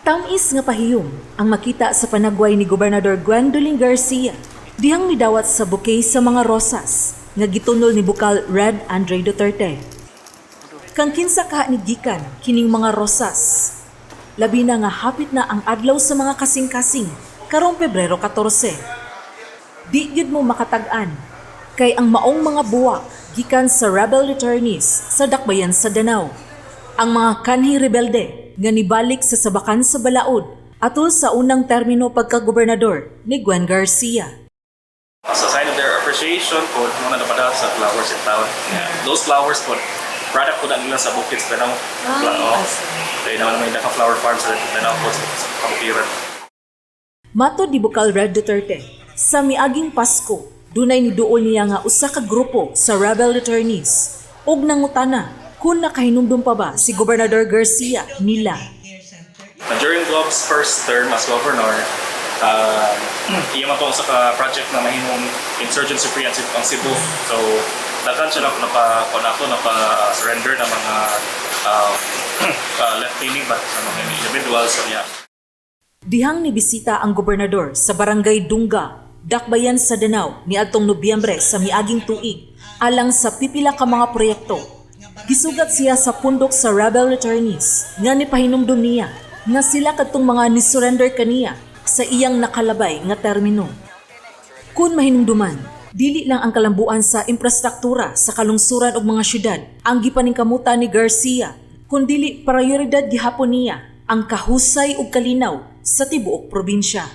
Tamis nga pahiyom ang makita sa panagway ni Gobernador Gwendolyn Garcia dihang midawat sa bouquet sa mga rosas nga gitunol ni Bukal Red Andre Duterte. Kang kinsa ka ni gikan kining mga rosas. Labi na nga hapit na ang adlaw sa mga kasing-kasing karong Pebrero 14. Di gyud mo makatag-an kay ang maong mga buwak gikan sa rebel returnees sa dakbayan sa Danao. Ang mga kanhi rebelde nga nibalik sa sabakan sa balaod atol sa unang termino pagka-gobernador ni Gwen Garcia. As a sign of their appreciation po, muna napadaan sa flowers in town. Those flowers po, product po na nila sa bukits na nang kaya naman may naka-flower farms na nang po sa kabukiran. Mato di Bukal Red Duterte, sa miaging Pasko, dunay niduol niya nga usa ka grupo sa rebel returnees ug nangutana kung nakahinumdum pa ba si Gobernador Garcia nila. During Glob's first term as governor, iya man to sa project na mahimong insurgency free ang Cebu. So, daghan siya napa-surrender na mga left-leaning ba sa mga individuals niya. Dihang nibisita ang gobernador sa barangay Dunga, Dakbayan sa Danao ni adtong Nobyembre sa miaging tuig alang sa pipila ka mga proyekto. Gisugat siya sa pundok sa rebel returnees nga nipahinumdum niya nga sila kadtong mga nisurrender kaniya sa iyang nakalabay nga termino. Kung mahinumduman, dili lang ang kalambuan sa infrastruktura sa kalungsuran ug mga syudad ang gipaningkamutan ni Garcia, kundi prioridad gihapon niya ang kahusay ug kalinaw sa tibuok probinsya.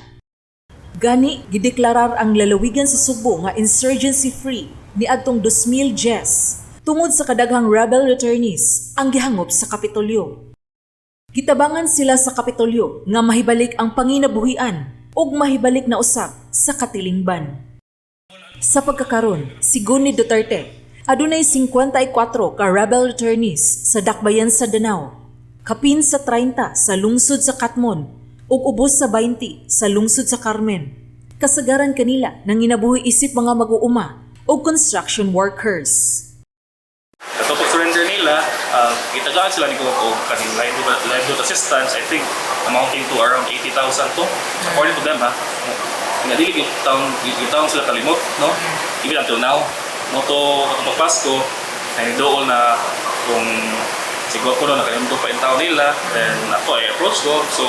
Gani, gideklarar ang lalawigan sa Subo nga insurgency-free ni adtong 2010 tungod sa kadaghang rebel returnees ang gihangop sa Kapitolyo. Gitabangan sila sa Kapitolyo nga mahibalik ang panginabuhian ug mahibalik na usab sa katilingban. Sa pagkakaron, sigon ni Duterte, adunay 54 ka rebel returnees sa Dakbayan sa Danao, kapin sa 30 sa lungsod sa Katmon ug ubos sa 20 sa lungsod sa Carmen. Kasagaran kanila nang ginabuhi isip mga mag-uuma o construction workers. Sa pag-surrender nila, itagaan sila ni Gov o kaning livelihood assistance, I think amounting to around 80,000 to. According to them, nga dili yung taon sila kalimot, no? Even until now, moto pagpasko, ay doon na kung siguro ko na nakalimot pa yung taon nila, then ako ay approach ko, so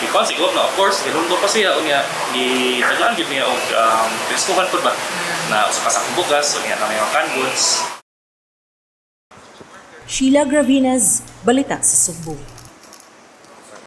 ikaw siguro na of course, kalimot pa siya, o niya, itagaan yun niya, o riskuhan po ba, na sa kasakong bukas, o niya na may mga canned goods. Sheila Gravinez, Balita sa Subo.